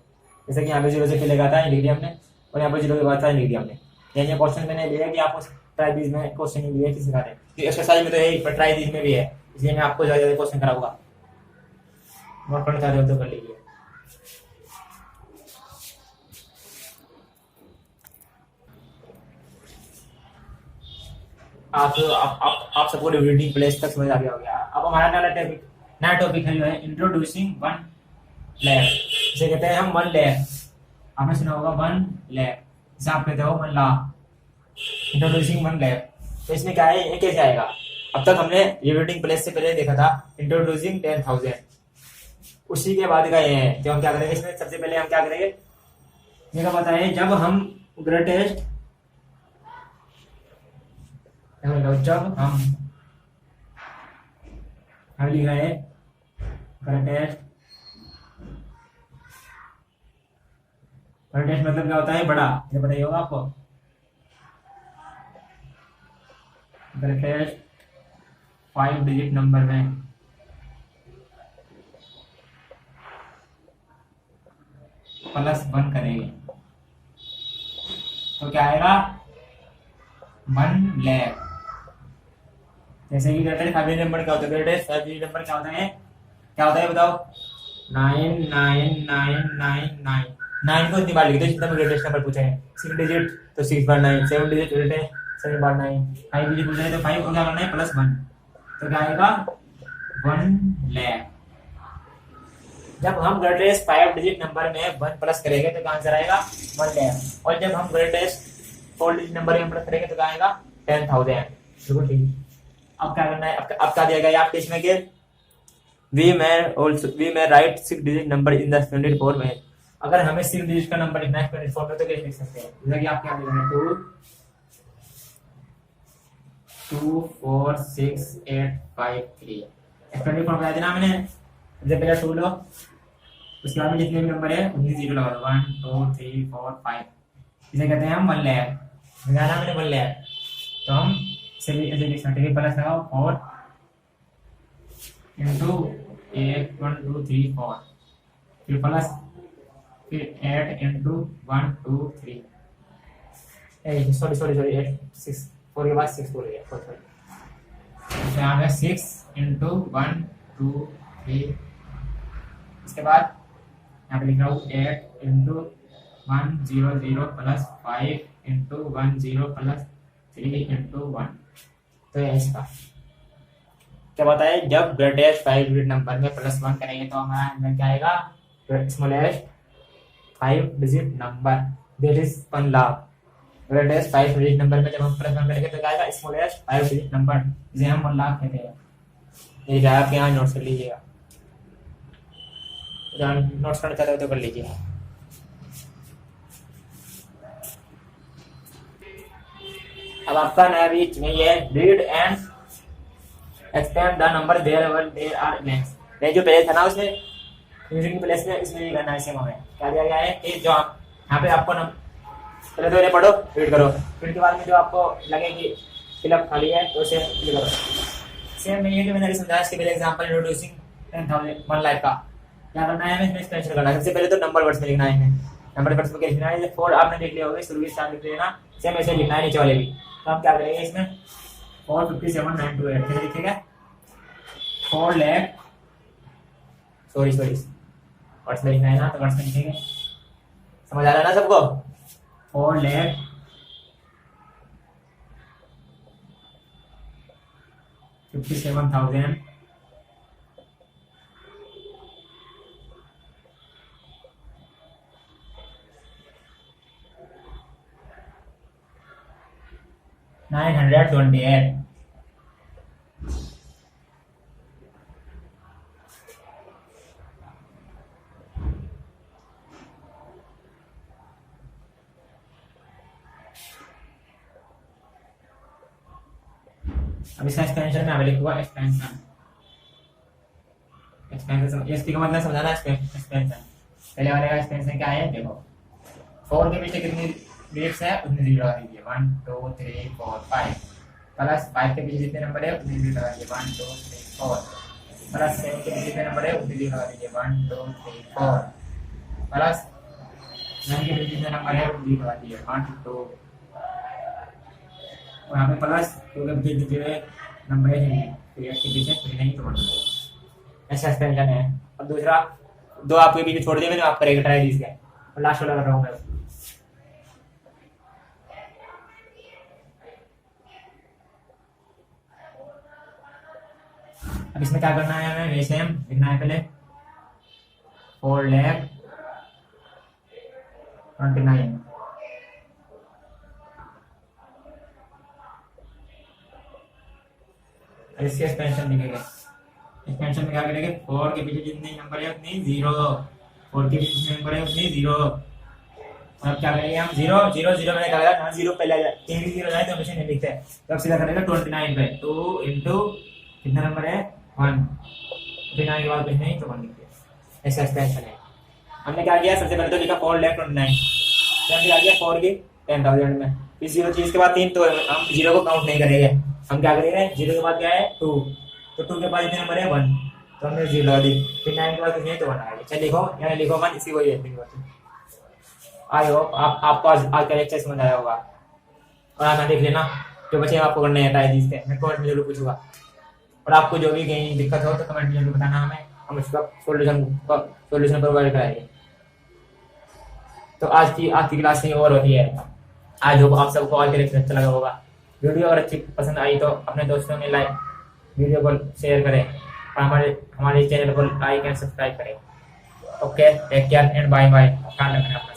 जैसे कि यहाँ पे 0 से पहले का था लिख दिया हमने, और यहाँ पर 0 के बाद था लिख दिया हमने। ये क्वेश्चन मैंने लिया कि आपको ट्राई दीज में क्वेश्चन ही लिया किसी का है, एक्सरसाइज में तो यही पर ट्राई दीज में भी है, इसलिए मैं आपको ज्यादा क्वेश्चन कराऊंगा, नोट करना चाहते हो तो कर लीजिए। आप सबको रीडिंग प्लेस तक समझ आ गया हो गया। अब हमारा नया टॉपिक है जो है इंट्रोड्यूसिंग वन लैब, इसे कहते हैं हम 1 लैब, आपने सुना होगा 1 लैब, इसे आप कहते हो 1 ला, इंट्रोड्यूसिंग 1 लैब। तो इसमें क्या है, ये कैसे आएगा, अब तक हमने रीडिंग प्लेस से पहले देखा था इंट्रोड्यूसिंग 10,000, उसी के बाद का ये है, तो हम क्या करेंगे इसमें, सबसे पहले हम क्या करेंगे, ये क्या बताएं, जब हम ग्रेटेस्ट, जब हम लिख रहे हैं ग्रेटेस्ट मतलब क्या होता है, बड़ा, ये बताइए होगा आपको, ग्रेटेस्ट 5 डिजिट नंबर में +1 करेंगे तो क्या आएगा 1 लाख। जैसे कि ग्रेटेस्ट 5 डिजिट नंबर क्या होता है, ग्रेटेस्ट 5 डिजिट नंबर क्या होता है क्या होता है बताओ? 99999 9 को इतनी बार लिख दो जितना भी ग्रेटेस्ट नंबर पूछा है। 6 डिजिट तो 6 बार 9, 7 डिजिट है 7 बार 9, 5 डिजिट पूछा है तो 5 को क्या करना है +1, तो क्या आएगा 1 लाख। जब हम ग्रेटेस्ट 5 डिजिट नंबर में 1 प्लस करेंगे तो क्या आंसर आएगा 1 लाख, और जब हम ग्रेटेस्ट 4 डिजिट नंबर में प्लस करेंगे तो क्या आएगा 10,000। बिल्कुल ठीक। अब क्या करना है? अब क्या दिया गया आपके इसमें के we may write 6 digit number in the expanded form में। अगर हमें 6 डिजिट का नंबर लिखना है एक्सपेंडेड फॉर्म में तो कैसे लिख सकते हैं? जैसा कि आप क्या लिख रहे हैं 2 4 6 8 5 3 एक्सपेंडेड फॉर्म बता देना मैंने। सबसे पहले 2 लो, उसके बाद में जितने भी नंबर है उतनी 0 लगा दो, 1 2 3 4 5, इसे कहते हैं हम 1 लाख। लगाना मैंने 1 लाख, तो हम इसे लिख सकते हैं प्लस लगाओ 4 इंटू 8 1 2 3 4, फिर प्लस, फिर 8 इंटू 1 2 3, सॉरी 8 6 4 के बाद 6 बोल गया, तो यहाँ पे 6 इंटू 1 2 3, इसके बाद यहाँ पे लिख रहा हूँ 8 into 1 0 0 plus 5 into 1 0 plus 3 into 1। तो ये इसका क्या बताए? जब ग्रेटेस्ट 5 डिजिट नंबर में +1 करेंगे तो हमारा आंसर क्या आएगा? Smallest 5 digit number, that is 1 lakh. Greatest 5 digit number में जब हम +1 करेंगे तो क्या आएगा? स्मॉलेस्ट 5 डिजिट नंबर, जिसे हम 1 लाख कहते हैं। ये जाए आप यहाँ नोट्स कर लीजिएगा, नोट्स करना चाहते हो तो कर लीजिए। अब आपका नया बीच में ये read and expand the number there are blanks. ये जो पहले था ना उसमें म्यूजिक की प्लेस में इसमें करना है सेम हमें। क्या दिया गया है कि जो आप यहाँ पे आपको पहले तो ये पढ़ो, रीड करो, फिर के बाद में जो आपको लगे कि फिलअप खाली है तो उसे फिल करो। सेम नहीं है जो मैंने अभी समझाया, इसके पहले एग्जांपल इंट्रोड्यूसिंग 10,000 1 लाख का क्या करना है? हमें इसमें स्पेशल करना है। सबसे पहले तो नंबर वर्ड्स में लिखना है, नंबर वर्ड्स में क्या लिखना है? 4 आपने देख लिया होगा, शुरू के साथ लिख लेना, सेम ऐसे लिखना है नीचे वाले भी। तो हम क्या करेंगे इसमें 457,928 कैसे लिखेगा? 4 लाख, सॉरी वर्ड्स में लिखना है ना, तो वर्ड्स में लिखेंगे। समझ आ रहा है ना सबको? 4 लाख 57,000 928। अब इसका एक्सपेंशन में लिखूंगा एक्सपेंशन इसका मतलब समझाना एक्सपेंशन। पहले वाले का एक्सपेंशन क्या है देखो, 4 के पीछे कितनी डिजिट्स है उतनी डिजिट लगा दीजिए, 1 2 3 4 5, प्लस 5 के पीछे जितने नंबर है उतनी डिजिट लगा दीजिए, 1 2 3 4, प्लस 7 के पीछे जितने नंबर है उतनी डिजिट लगा दीजिए, 1 2 3 4, प्लस 9 के पीछे जितने नंबर है उतनी डिजिट लगा दीजिए, 1 2, और यहाँ पे प्लस 2 के पीछे जितने नंबर है तो इसके पीछे फिर नहीं तोड़ना है। ऐसा एक्सपेंशन है। अब दूसरा 2 आपके पीछे छोड़ दिए मैंने, आप करेंगे ट्राई दीजिए, और लास्ट वाला कर रहा हूँ मैं। अब इसमें क्या करना है हमें? वैसे हम लिखना है पहले 4 लाख 29, इसके एक्सपेंशन लिखेंगे। एक्सपेंशन में क्या करेंगे? 4 के पीछे जितने नंबर है उतनी 0, 4 के पीछे जितने नंबर है उतनी 0। और अब क्या करेंगे हम? 0 0 0 मैंने कहा ना, 0 पहले आ जाए, 3 भी 0 जाए तो हमेशा नहीं लिखते। तो अब सीधा करेंगे 29 पे 2 इंटू कितना नंबर है 1, फिर 9 के बाद कुछ नहीं तो 1 लिखिए। ऐसा एक्सपेंशन है। हमने क्या किया? सबसे पहले तो लिखा 4 लाख 29, फिर हमने क्या किया 4 की 10,000 में, फिर 0 चीज के बाद 3, तो हम 0 को काउंट नहीं करेंगे। हम क्या करेंगे? 0 के बाद क्या है 2, तो 2 के बाद इतने नंबर है 1, तो हमने 0 लगा दी, फिर 9 के बाद कुछ नहीं तो 1 आएगा। चलिए लिखो, यहाँ लिखो 1, इसी को ही है। आई होप आपको आज का लेक्चर समझ आया होगा। और आप देख लेना जो बच्चे आपको करने हैं ट्राई दीजिए, मैं कमेंट में जरूर पूछूंगा। और आपको जो भी कहीं दिक्कत हो तो कमेंट में जरूर बताना हमें। हम उसका सोल्यूशन प्रोवाइड कराएंगे। तो आज की क्लास नहीं और होती है। आज होप आप सबको कॉल करके अच्छा लगा होगा। वीडियो अगर अच्छी पसंद आई तो अपने दोस्तों में वीडियो को शेयर करें और हमारे चैनल को लाइक एंड सब्सक्राइब करें। Okay, take care and bye bye. ख्याल रखना अपना।